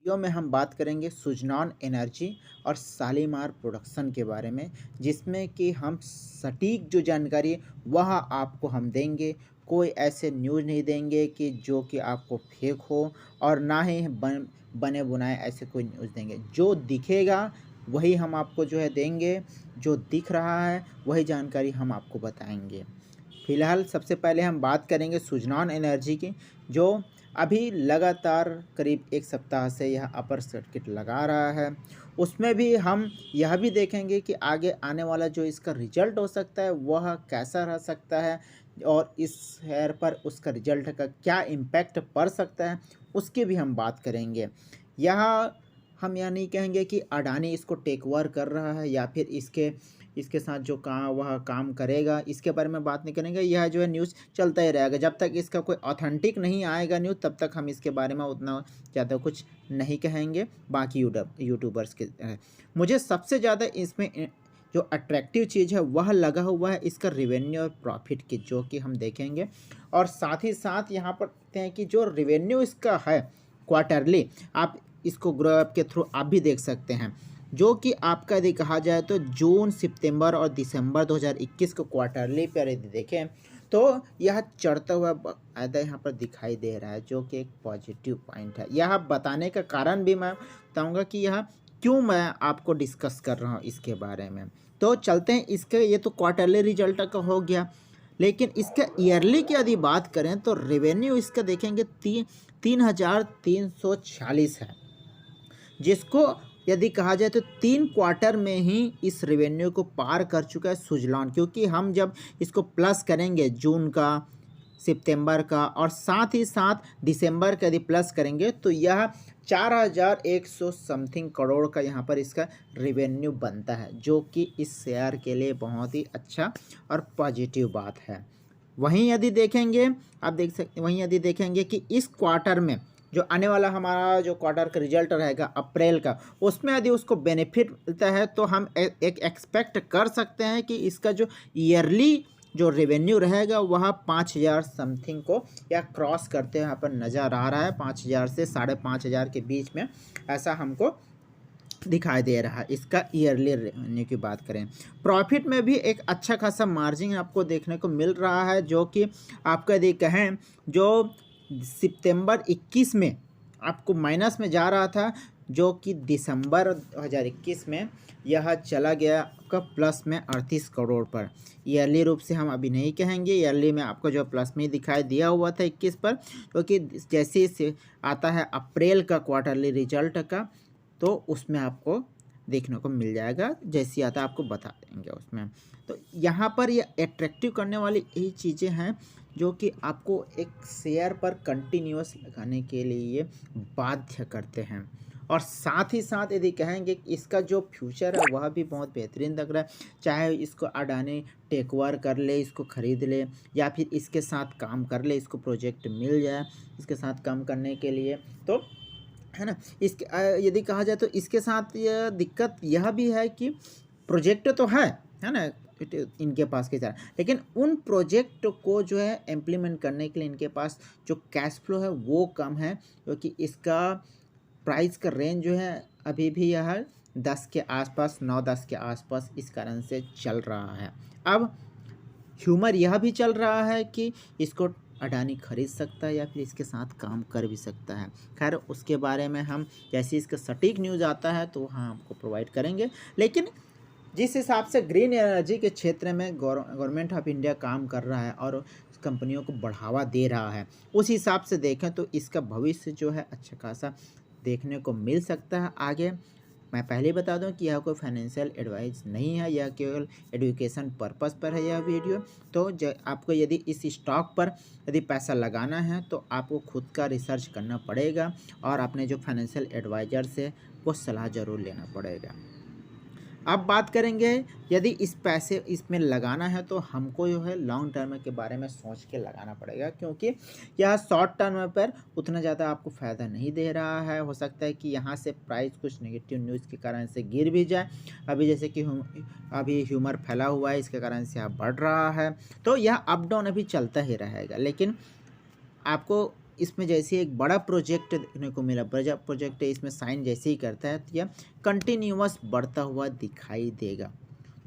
Video में हम बात करेंगे सुजनॉन एनर्जी और शालीमार प्रोडक्शन के बारे में, जिसमें कि हम सटीक जो जानकारी है वह आपको हम देंगे। कोई ऐसे न्यूज़ नहीं देंगे कि जो कि आपको फेक हो, और ना ही बने बुनाए ऐसे कोई न्यूज़ देंगे। जो दिखेगा वही हम आपको जो है देंगे, जो दिख रहा है वही जानकारी हम आपको बताएंगे। फिलहाल सबसे पहले हम बात करेंगे सुजनॉन एनर्जी की, जो अभी लगातार करीब 1 सप्ताह से यह अपर सर्किट लगा रहा है। उसमें भी हम यह भी देखेंगे कि आगे आने वाला जो इसका रिज़ल्ट हो सकता है वह कैसा रह सकता है, और इस शेयर पर उसका रिज़ल्ट का क्या इम्पैक्ट पड़ सकता है, उसकी भी हम बात करेंगे। यहाँ हम यह नहीं कहेंगे कि अडानी इसको टेक ओवर कर रहा है या फिर इसके इसके साथ जो काम वह काम करेगा, इसके बारे में बात नहीं करेंगे। यह जो है न्यूज़ चलता ही रहेगा, जब तक इसका कोई ऑथेंटिक नहीं आएगा न्यूज़, तब तक हम इसके बारे में उतना ज़्यादा कुछ नहीं कहेंगे। बाकी यूट्यूबर्स के मुझे सबसे ज़्यादा इसमें जो अट्रैक्टिव चीज़ है वह लगा हुआ है इसका रेवेन्यू और प्रॉफिट की, जो कि हम देखेंगे। और साथ ही साथ यहाँ पर देखते हैं कि जो रेवेन्यू इसका है क्वार्टरली, आप इसको ग्राफ के थ्रू आप भी देख सकते हैं, जो कि आपका यदि कहा जाए तो जून, सितंबर और दिसंबर 2021 को क्वार्टरली पर यदि देखें तो यह चढ़ता हुआ बाकायदा यहाँ पर दिखाई दे रहा है, जो कि एक पॉजिटिव पॉइंट है। यह बताने का कारण भी मैं बताऊँगा कि यह क्यों मैं आपको डिस्कस कर रहा हूँ इसके बारे में। तो चलते हैं इसके, ये तो क्वार्टरली रिजल्ट का हो गया, लेकिन इसका ईयरली की यदि बात करें तो रेवेन्यू इसका देखेंगे 3,346 है, जिसको यदि कहा जाए तो 3 क्वार्टर में ही इस रेवेन्यू को पार कर चुका है सुजलॉन। क्योंकि हम जब इसको प्लस करेंगे जून का, सितंबर का और साथ ही साथ दिसंबर का यदि प्लस करेंगे तो यह 4,100 समथिंग करोड़ का यहाँ पर इसका रेवेन्यू बनता है, जो कि इस शेयर के लिए बहुत ही अच्छा और पॉजिटिव बात है। वहीं यदि देखेंगे, आप देख सकते हैं, वहीं यदि देखेंगे कि इस क्वार्टर में जो आने वाला हमारा जो क्वार्टर का रिजल्ट रहेगा अप्रैल का, उसमें यदि उसको बेनिफिट मिलता है तो हम एक एक्सपेक्ट कर सकते हैं कि इसका जो ईयरली जो रेवेन्यू रहेगा वह 5,000 समथिंग को या क्रॉस करते हुए यहाँ पर नज़र आ रहा है। 5,000 से 5,500 के बीच में ऐसा हमको दिखाई दे रहा है। इसका ईयरली रेवेन्यू की बात करें, प्रॉफिट में भी एक अच्छा खासा मार्जिन आपको देखने को मिल रहा है, जो कि आपका यदि कहें जो सितंबर 21 में आपको माइनस में जा रहा था, जो कि दिसंबर 2021 में यह चला गया आपका प्लस में 38 करोड़ पर। ईयरली रूप से हम अभी नहीं कहेंगे, ईयरली में आपको जो प्लस में दिखाई दिया हुआ था 21 पर, क्योंकि जैसे से आता है अप्रैल का क्वार्टरली रिजल्ट का, तो उसमें आपको देखने को मिल जाएगा, जैसे आता है आपको बता देंगे उसमें। तो यहाँ पर ये अट्रैक्टिव करने वाली यही चीज़ें हैं जो कि आपको एक शेयर पर कंटिन्यूअस लगाने के लिए बाध्य करते हैं। और साथ ही साथ यदि कहेंगे कि इसका जो फ्यूचर है वह भी बहुत बेहतरीन लग रहा है, चाहे इसको अडानी टेक ओवर कर ले, इसको ख़रीद ले, या फिर इसके साथ काम कर ले, इसको प्रोजेक्ट मिल जाए इसके साथ काम करने के लिए, तो है ना। इसके यदि कहा जाए तो इसके साथ यह दिक्कत यह भी है कि प्रोजेक्ट तो है ना, इनके पास के साथ, लेकिन उन प्रोजेक्ट को जो है इम्प्लीमेंट करने के लिए इनके पास जो कैश फ्लो है वो कम है, क्योंकि इसका प्राइस का रेंज जो है अभी भी यह 10 के आसपास, 9-10 के आसपास इस कारण से चल रहा है। अब ह्यूमर यह भी चल रहा है कि इसको अडानी खरीद सकता है या फिर इसके साथ काम कर भी सकता है। खैर उसके बारे में हम जैसे इसका सटीक न्यूज़ आता है तो हाँ आपको प्रोवाइड करेंगे, लेकिन जिस हिसाब से ग्रीन एनर्जी के क्षेत्र में गवर्नमेंट ऑफ इंडिया काम कर रहा है और कंपनियों को बढ़ावा दे रहा है, उस हिसाब से देखें तो इसका भविष्य जो है अच्छा खासा देखने को मिल सकता है आगे। मैं पहले ही बता दूं कि यह कोई फाइनेंशियल एडवाइस नहीं है, यह केवल एजुकेशन पर्पस पर है यह वीडियो। तो आपको यदि इस स्टॉक पर यदि पैसा लगाना है तो आपको खुद का रिसर्च करना पड़ेगा और अपने जो फाइनेंशियल एडवाइज़र से वो सलाह ज़रूर लेना पड़ेगा। अब बात करेंगे, यदि इस पैसे इसमें लगाना है तो हमको जो है लॉन्ग टर्म के बारे में सोच के लगाना पड़ेगा, क्योंकि यह शॉर्ट टर्म पर उतना ज़्यादा आपको फ़ायदा नहीं दे रहा है। हो सकता है कि यहाँ से प्राइस कुछ नेगेटिव न्यूज़ के कारण से गिर भी जाए, अभी जैसे कि अभी ह्यूमर फैला हुआ है, इसके कारण से आप बढ़ रहा है, तो यह अप डाउन अभी चलता ही रहेगा। लेकिन आपको इसमें जैसे एक बड़ा प्रोजेक्ट देखने को मिला, बड़ा प्रोजेक्ट है, इसमें साइन जैसे ही करता है तो यह कंटिन्यूअस बढ़ता हुआ दिखाई देगा।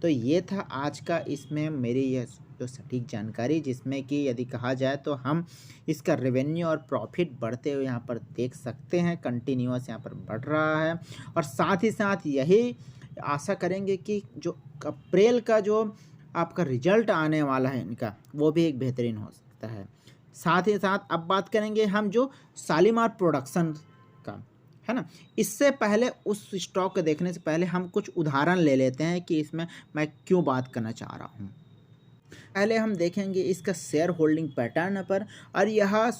तो ये था आज का इसमें मेरी यह जो सटीक जानकारी, जिसमें कि यदि कहा जाए तो हम इसका रेवेन्यू और प्रॉफिट बढ़ते हुए यहाँ पर देख सकते हैं, कंटिन्यूअस यहाँ पर बढ़ रहा है। और साथ ही साथ यही आशा करेंगे कि जो अप्रैल का जो आपका रिजल्ट आने वाला है इनका, वो भी एक बेहतरीन हो सकता है। साथ ही साथ अब बात करेंगे हम जो शालीमार प्रोडक्शन का, है ना। इससे पहले उस स्टॉक को देखने से पहले हम कुछ उदाहरण ले लेते हैं कि इसमें मैं क्यों बात करना चाह रहा हूँ। पहले हम देखेंगे इसका शेयर होल्डिंग पैटर्न पर, और यह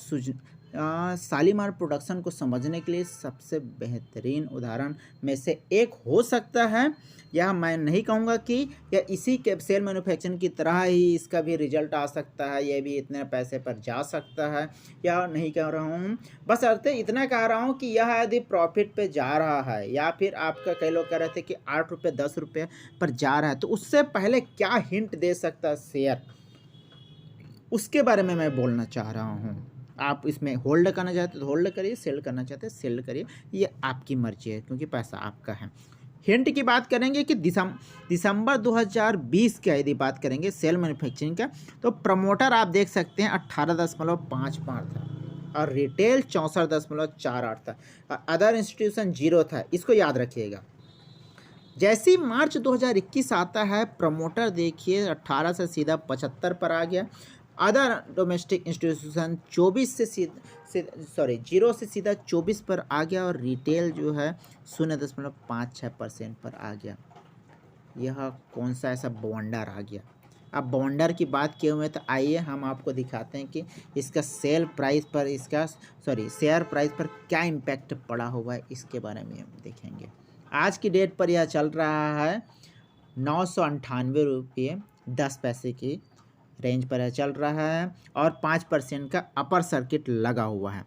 शालीमार प्रोडक्शन को समझने के लिए सबसे बेहतरीन उदाहरण में से एक हो सकता है। यह मैं नहीं कहूँगा कि यह इसी के सेल मैन्युफैक्चरिंग की तरह ही इसका भी रिजल्ट आ सकता है, यह भी इतने पैसे पर जा सकता है, या नहीं कह रहा हूँ। बस अर्थ इतना कह रहा हूँ कि यह यदि प्रॉफिट पे जा रहा है, या फिर आपका कई लोग कह रहे थे कि 8 रुपये 10 रुपये पर जा रहा है, तो उससे पहले क्या हिंट दे सकता है शेयर, उसके बारे में मैं बोलना चाह रहा हूँ। आप इसमें होल्ड करना चाहते तो होल्ड करिए, सेल करना चाहते हैं सेल करिए, ये आपकी मर्जी है, क्योंकि पैसा आपका है। हिंट की बात करेंगे कि दिसंबर 2020 की यदि बात करेंगे सेल मैन्युफैक्चरिंग का, तो प्रमोटर आप देख सकते हैं 18.55 था, और रिटेल 64.48 था, अदर इंस्टीट्यूशन 0 था। इसको याद रखिएगा। जैसे ही मार्च 2021 आता है, प्रमोटर देखिए 18 से सीधा 75 पर आ गया, अदर डोमेस्टिक इंस्टीट्यूशन 0 से सीधा 24 पर आ गया, और रिटेल जो है 0.56% पर आ गया। यह कौन सा ऐसा बवंडर आ गया। अब बवंडर की बात किए हुए तो आइए हम आपको दिखाते हैं कि इसका शेयर प्राइस पर क्या इम्पैक्ट पड़ा हुआ है, इसके बारे में हम देखेंगे। आज की डेट पर यह चल रहा है 998 रुपये 10 पैसे की रेंज पर चल रहा है, और 5% का अपर सर्किट लगा हुआ है।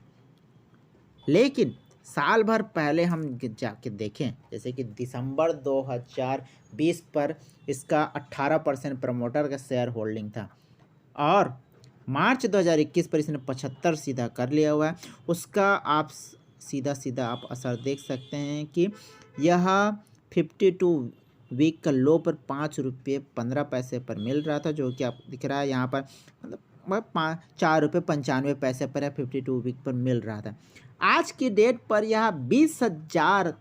लेकिन साल भर पहले हम जाके देखें, जैसे कि दिसंबर 2020 पर इसका 18% प्रमोटर का शेयर होल्डिंग था, और मार्च 2021 पर इसने 75 सीधा कर लिया हुआ है। उसका आप सीधा आप असर देख सकते हैं कि यह 52 वीक का लो पर 5 रुपये 15 पैसे पर मिल रहा था, जो कि आप दिख रहा है यहाँ पर, मतलब 4 रुपये 95 पैसे पर 52 वीक पर मिल रहा था। आज की डेट पर यह 20,000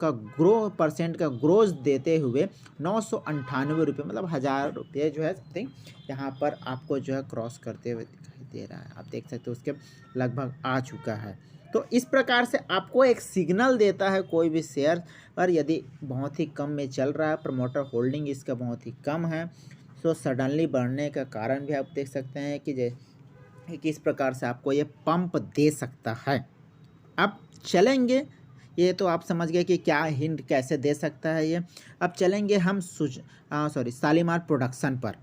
का % का ग्रोथ देते हुए 998 रुपये, मतलब 1000 रुपये जो है समथिंग यहाँ पर आपको जो है क्रॉस करते हुए दिखाई दे रहा है। आप देख सकते हो उसके लगभग आ चुका है। तो इस प्रकार से आपको एक सिग्नल देता है कोई भी शेयर पर, यदि बहुत ही कम में चल रहा है, प्रमोटर होल्डिंग इसका बहुत ही कम है, तो सडनली बढ़ने का कारण भी आप देख सकते हैं कि किस प्रकार से आपको ये पंप दे सकता है। अब चलेंगे, ये तो आप समझ गए कि क्या हिंट कैसे दे सकता है ये। अब चलेंगे हम शालीमार प्रोडक्शन पर।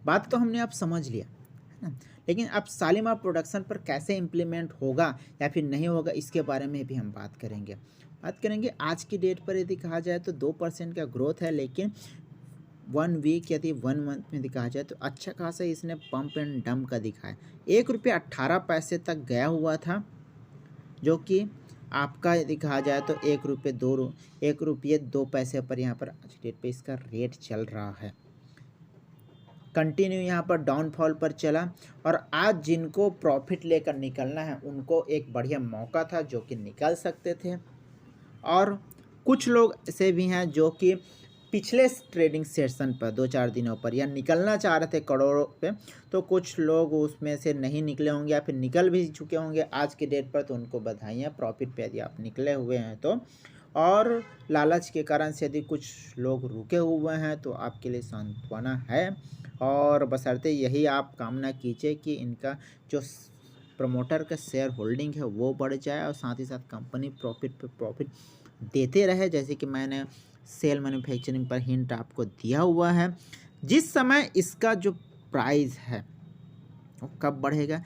बात तो हमने अब समझ लिया, है ना, लेकिन अब शालीमार प्रोडक्शन पर कैसे इम्प्लीमेंट होगा या फिर नहीं होगा, इसके बारे में भी हम बात करेंगे। आज की डेट पर यदि कहा जाए तो 2% का ग्रोथ है, लेकिन 1 वीक यदि 1 मंथ में दिखा जाए तो अच्छा खासा इसने पंप एंड डंप का दिखा है। 1 रुपये 18 पैसे तक गया हुआ था, जो कि आपका यदि कहा जाए तो 1 रुपये 2 पैसे पर यहाँ पर आज डेट पे इसका रेट चल रहा है। कंटिन्यू यहाँ पर डाउनफॉल पर चला, और आज जिनको प्रॉफिट लेकर निकलना है उनको एक बढ़िया मौका था जो कि निकल सकते थे, और कुछ लोग ऐसे भी हैं जो कि पिछले ट्रेडिंग सेशन पर 2-4 दिनों पर या निकलना चाह रहे थे करोड़ों पे, तो कुछ लोग उसमें से नहीं निकले होंगे या फिर निकल भी चुके होंगे आज की डेट पर, तो उनको बधाइयाँ। प्रॉफिट पे यदि आप निकले हुए हैं तो, और लालच के कारण से यदि कुछ लोग रुके हुए हैं तो आपके लिए सांत्वना है, और बशर्ते यही आप कामना कीजिए कि इनका जो प्रमोटर का शेयर होल्डिंग है वो बढ़ जाए, और साथ ही साथ कंपनी प्रॉफिट पे प्रॉफिट देते रहे, जैसे कि मैंने सेल मैन्युफैक्चरिंग पर हिंट आपको दिया हुआ है। जिस समय इसका जो प्राइस है वो कब बढ़ेगा,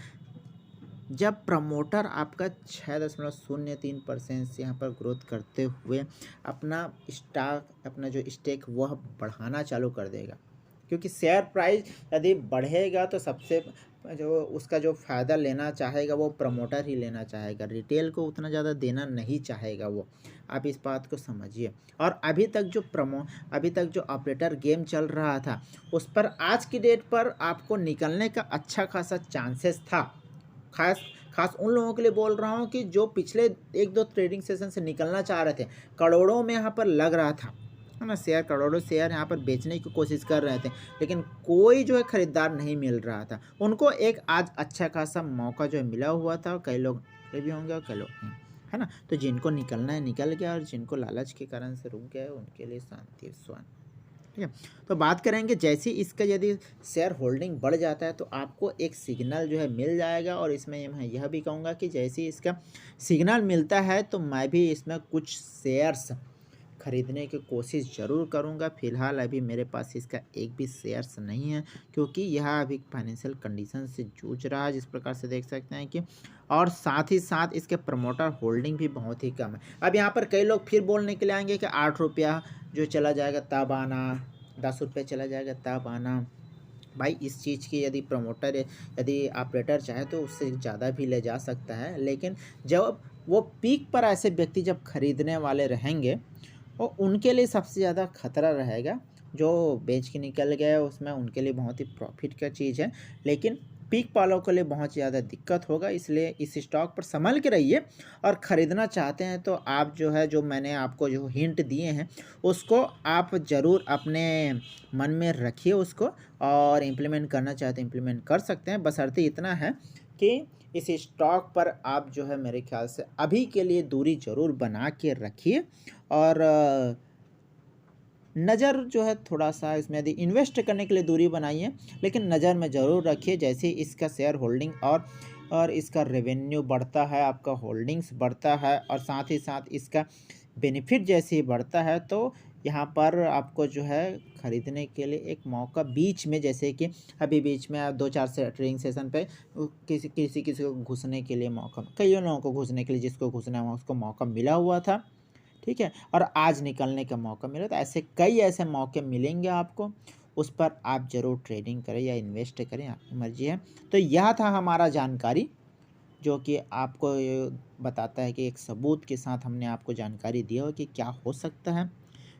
जब प्रमोटर आपका 6.03% से यहाँ पर ग्रोथ करते हुए अपना जो स्टेक वह बढ़ाना चालू कर देगा, क्योंकि शेयर प्राइस यदि बढ़ेगा तो सबसे जो उसका जो फ़ायदा लेना चाहेगा वो प्रमोटर ही लेना चाहेगा, रिटेल को उतना ज़्यादा देना नहीं चाहेगा वो। आप इस बात को समझिए। और अभी तक जो ऑपरेटर गेम चल रहा था उस पर आज की डेट पर आपको निकलने का अच्छा खासा चांसेस था। खास खास उन लोगों के लिए बोल रहा हूँ कि जो पिछले 1-2 ट्रेडिंग सेशन से निकलना चाह रहे थे। करोड़ों में यहाँ पर लग रहा था, है ना, शेयर, करोड़ों शेयर यहाँ पर बेचने की कोशिश कर रहे थे, लेकिन कोई जो है खरीदार नहीं मिल रहा था। उनको एक आज अच्छा खासा मौका जो है मिला हुआ था। कई लोग भी होंगे और कई लोग नहीं, है ना। तो जिनको निकलना है निकल गया, और जिनको लालच के कारण से रुक गया है उनके लिए शांति स्वान। ठीक है, तो बात करेंगे जैसे इसका यदि शेयर होल्डिंग बढ़ जाता है तो आपको एक सिग्नल जो है मिल जाएगा। और इसमें मैं यह भी कहूँगा कि जैसे इसका सिग्नल मिलता है तो मैं भी इसमें कुछ शेयर्स खरीदने की कोशिश ज़रूर करूंगा। फ़िलहाल अभी मेरे पास इसका एक भी शेयर्स नहीं है, क्योंकि यह अभी फाइनेंशियल कंडीशन से जूझ रहा है, जिस प्रकार से देख सकते हैं कि, और साथ ही साथ इसके प्रमोटर होल्डिंग भी बहुत ही कम है। अब यहाँ पर कई लोग फिर बोलने के लिए आएंगे कि 8 रुपया जो चला जाएगा तब आना, 10 रुपये चला जाएगा तब आना। भाई इस चीज़ की यदि ऑपरेटर चाहे तो उससे ज़्यादा भी ले जा सकता है, लेकिन जब वो पीक पर ऐसे व्यक्ति जब खरीदने वाले रहेंगे और उनके लिए सबसे ज़्यादा खतरा रहेगा। जो बेच के निकल गए उसमें उनके लिए बहुत ही प्रॉफिट का चीज़ है, लेकिन पीक वालों के लिए बहुत ज़्यादा दिक्कत होगा। इसलिए इस स्टॉक पर संभल के रहिए। और ख़रीदना चाहते हैं तो आप जो है, जो मैंने आपको जो हिंट दिए हैं उसको आप ज़रूर अपने मन में रखिए उसको, और इम्प्लीमेंट करना चाहते हैं इम्प्लीमेंट कर सकते हैं। बशर्ते इतना है कि इस स्टॉक पर आप जो है मेरे ख्याल से अभी के लिए दूरी ज़रूर बना के रखिए। और नज़र जो है थोड़ा सा इसमें यदि इन्वेस्ट करने के लिए दूरी बनाइए, लेकिन नज़र में ज़रूर रखिए। जैसे ही इसका शेयर होल्डिंग और इसका रेवेन्यू बढ़ता है, आपका होल्डिंग्स बढ़ता है, और साथ ही साथ इसका बेनिफिट जैसे ही बढ़ता है, तो यहाँ पर आपको जो है ख़रीदने के लिए एक मौका बीच में, जैसे कि अभी बीच में 2-4 से ट्रेडिंग सेशन पे किसी को घुसने के लिए मौका, कई लोगों को घुसने के लिए, जिसको घुसना हुआ उसको मौका मिला हुआ था। ठीक है, और आज निकलने का मौका मिला। तो ऐसे मौके मिलेंगे आपको, उस पर आप ज़रूर ट्रेडिंग करें या इन्वेस्ट करें, आपकी मर्जी है। तो यह था हमारा जानकारी, जो कि आपको ये बताता है कि एक सबूत के साथ हमने आपको जानकारी दी हो कि क्या हो सकता है।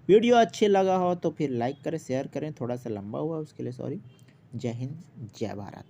वीडियो अच्छे लगा हो तो फिर लाइक करें, शेयर करें। थोड़ा सा लंबा हुआ उसके लिए सॉरी। जय हिंद, जय भारत।